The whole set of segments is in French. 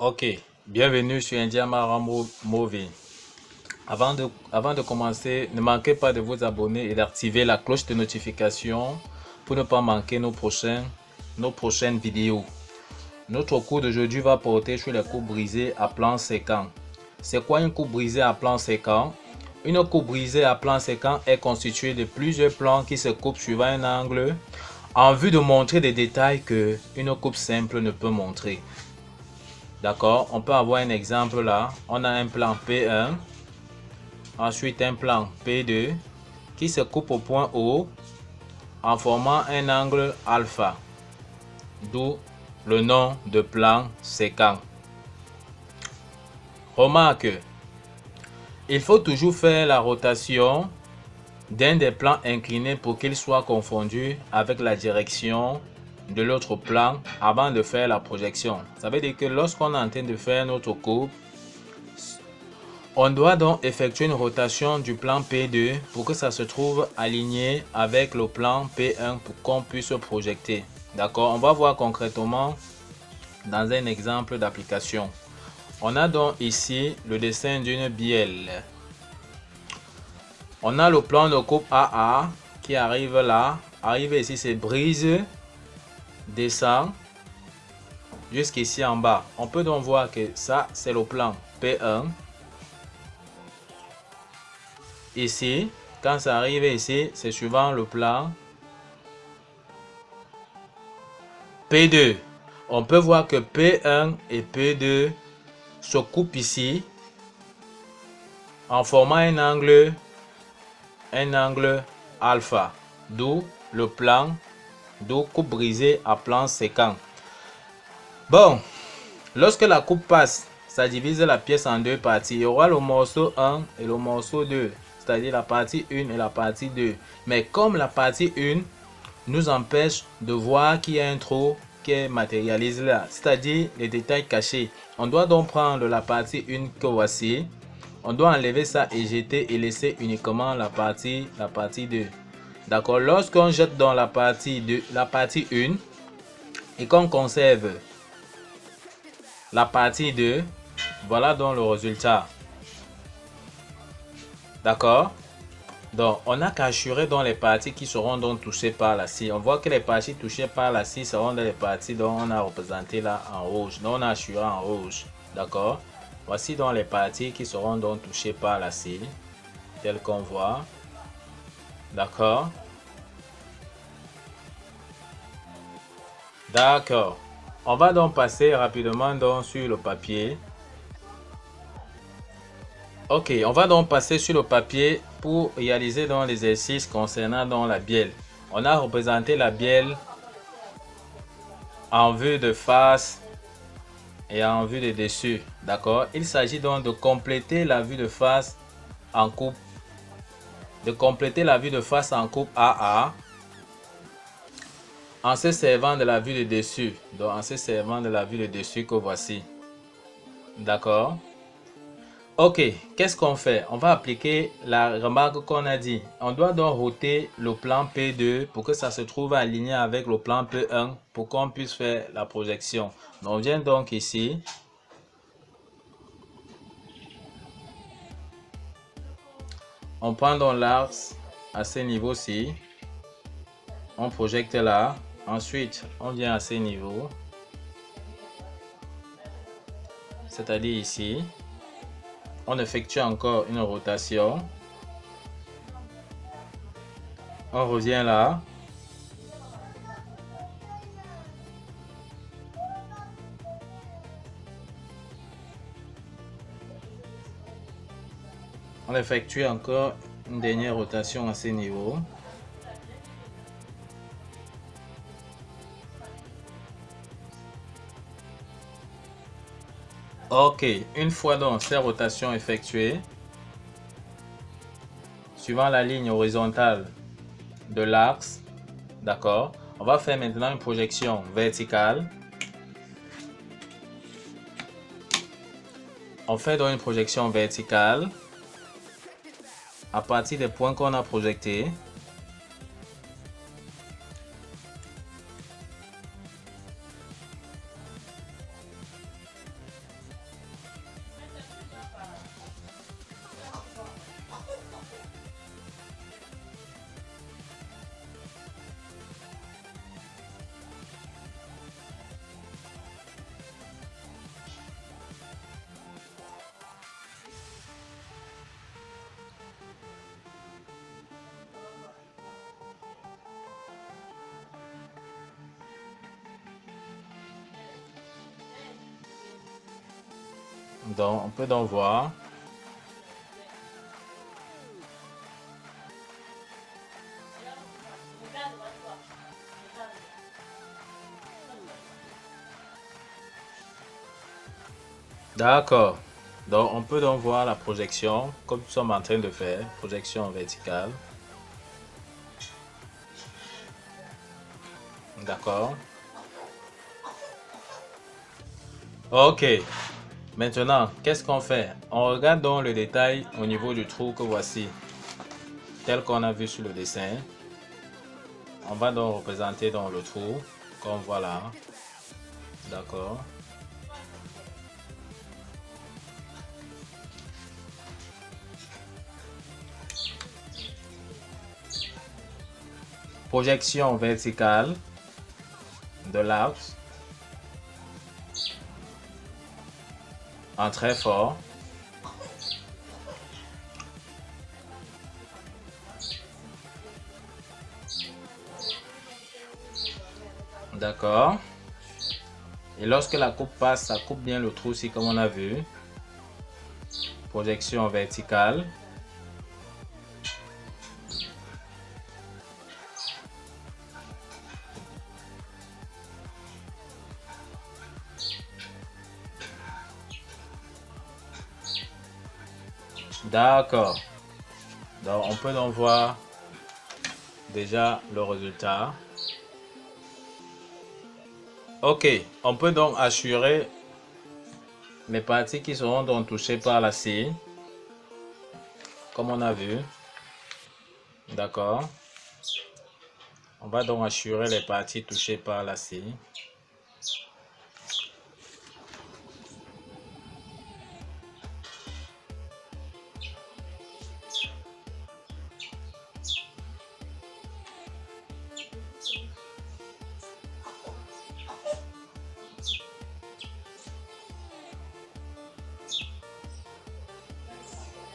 Ok, bienvenue sur Indiamara Movie. Avant de commencer, ne manquez pas de vous abonner et d'activer la cloche de notification pour ne pas manquer nos prochaines vidéos. Notre cours d'aujourd'hui va porter sur les coupes brisées à plan séquent. C'est quoi une coupe brisée à plan séquent? Une coupe brisée à plan séquent est constituée de plusieurs plans qui se coupent suivant un angle en vue de montrer des détails que une coupe simple ne peut montrer. D'accord, on peut avoir un exemple là. On a un plan P1, ensuite un plan P2 qui se coupe au point O en formant un angle alpha, d'où le nom de plan séquent. Remarque, il faut toujours faire la rotation d'un des plans inclinés pour qu'il soit confondu avec la direction de l'autre plan avant de faire la projection. Ça veut dire que lorsqu'on est en train de faire notre coupe, on doit donc effectuer une rotation du plan P2 pour que ça se trouve aligné avec le plan P1 pour qu'on puisse projeter. D'accord, on va voir concrètement dans un exemple d'application. On a donc ici le dessin d'une bielle. On a le plan de coupe AA qui arrive là. Arrive ici, c'est brise, descend jusqu'ici en bas. On peut donc voir que ça, c'est le plan P1. Ici, quand ça arrive ici, c'est suivant le plan P2. On peut voir que P1 et P2 se coupent ici en formant un angle alpha, d'où le plan, d'où coupe brisée à plan séquent. Bon, lorsque la coupe passe, ça divise la pièce en deux parties. Il y aura le morceau 1 et le morceau 2, c'est-à-dire la partie 1 et la partie 2. Mais comme la partie 1 nous empêche de voir qu'il y a un trou qui est matérialisé là, c'est-à-dire les détails cachés. On doit donc prendre la partie 1 que voici. On doit enlever ça et jeter et laisser uniquement la partie 2. D'accord, lorsqu'on jette dans la partie 1 et qu'on conserve la partie 2, voilà donc le résultat. D'accord. Donc, on n'a qu'à assurer dans les parties qui seront donc touchées par la scie. On voit que les parties touchées par la scie seront dans les parties dont on a représenté là en rouge. Donc, on a assuré en rouge. D'accord. Voici donc les parties qui seront donc touchées par la scie, telles qu'on voit. D'accord. D'accord. On va donc passer rapidement donc sur le papier. Ok, on va donc passer sur le papier pour réaliser donc l'exercice concernant donc la bielle. On a représenté la bielle en vue de face et en vue de dessus. D'accord. Il s'agit donc de compléter la vue de face en coupe. De compléter la vue de face en coupe AA en se servant de la vue de dessus. Donc en se servant de la vue de dessus que voici. D'accord. Ok, qu'est-ce qu'on fait? On va appliquer la remarque qu'on a dit. On doit donc router le plan P2 pour que ça se trouve aligné avec le plan P1 pour qu'on puisse faire la projection. Donc, on vient donc ici. On prend donc l'axe à ce niveau-ci. On projette là. Ensuite, on vient à ce niveau. C'est-à-dire ici. On effectue encore une rotation. On revient là. On effectue encore une dernière rotation à ce niveau. Ok, une fois donc ces rotations effectuées, suivant la ligne horizontale de l'axe, d'accord, on va faire maintenant une projection verticale. On fait donc une projection verticale à partir des points qu'on a projetés. Donc, on peut donc voir. D'accord. Donc, on peut donc voir la projection, comme nous sommes en train de faire, projection verticale. D'accord. Ok. Maintenant, qu'est-ce qu'on fait? On regarde donc le détail au niveau du trou que voici, tel qu'on a vu sur le dessin. On va donc représenter dans le trou, comme voilà. D'accord. Projection verticale de l'axe en très fort. D'accord. Et lorsque la coupe passe, ça coupe bien le trou aussi comme on a vu. Projection verticale. D'accord. Donc on peut donc voir déjà le résultat. Ok, on peut donc assurer les parties qui seront donc touchées par la scie, comme on a vu. D'accord. On va donc assurer les parties touchées par la scie.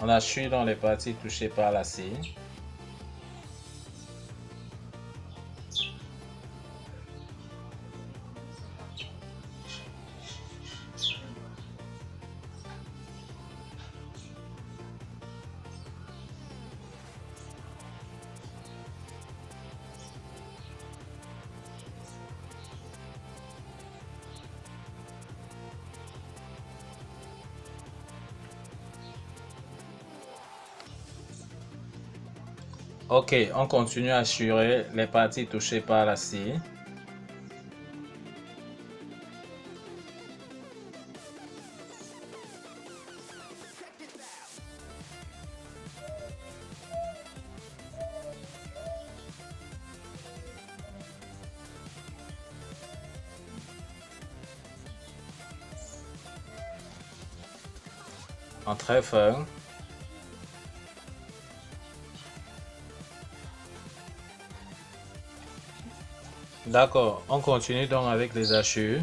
On assure dans les parties touchées par la scie. Ok, on continue à assurer les parties touchées par la scie. En très fin. D'accord, on continue donc avec les hachures.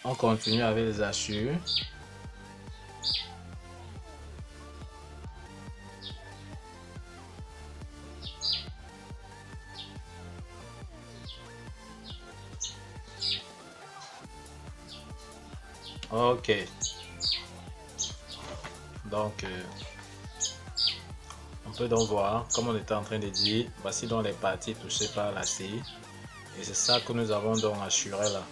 On continue avec les hachures. Ok. Donc, on peut donc voir, comme on était en train de dire, voici donc les parties touchées par la scie. Et c'est ça que nous avons donc assuré là.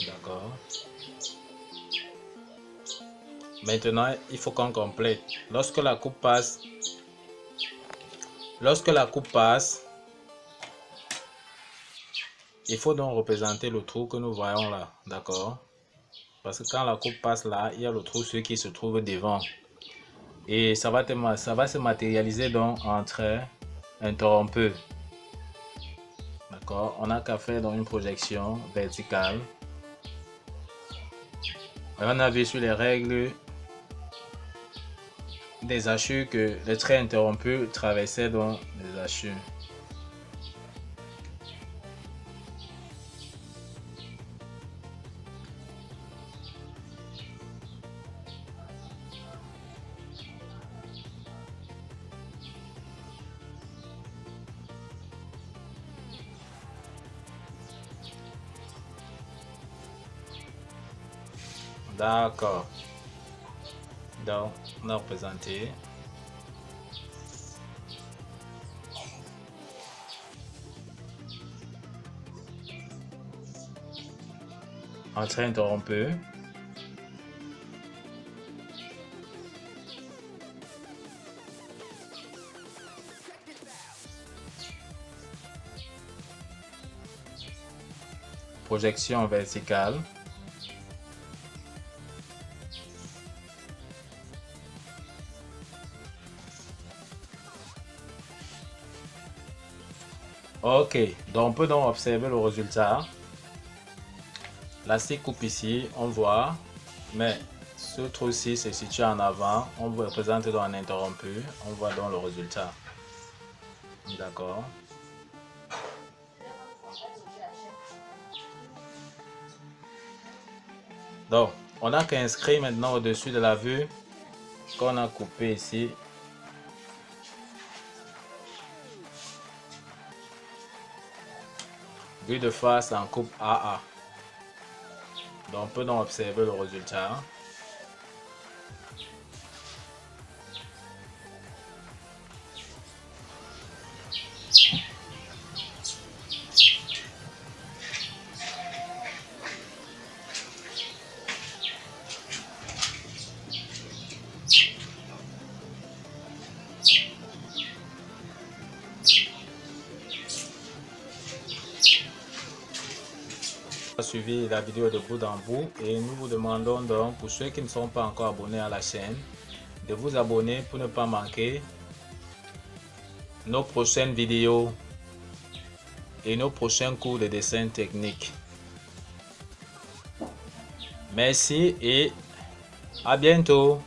D'accord. Maintenant, il faut qu'on complète. Lorsque la coupe passe, il faut donc représenter le trou que nous voyons là. D'accord. Parce que quand la coupe passe là, il y a le trou qui se trouve devant. Et ça va se matérialiser donc entre interrompus. D'accord. On n'a qu'à faire donc une projection verticale. Et on a vu sur les règles des hachures que les traits interrompus traversaient donc les hachures. D'accord. Donc, on a représenté. Entrée interrompue. Projection verticale. Ok, donc on peut donc observer le résultat. La scie coupe ici, on voit, mais ce trou-ci se situe en avant, on vous représente dans un interrompu, on voit donc le résultat. D'accord. Donc, on n'a qu'à inscrire maintenant au-dessus de la vue qu'on a coupé ici. Vue de face en coupe AA. Donc, on peut donc observer le résultat. Suivi la vidéo de bout en bout et nous vous demandons donc, pour ceux qui ne sont pas encore abonnés à la chaîne, de vous abonner pour ne pas manquer nos prochaines vidéos et nos prochains cours de dessin technique. Merci et à bientôt.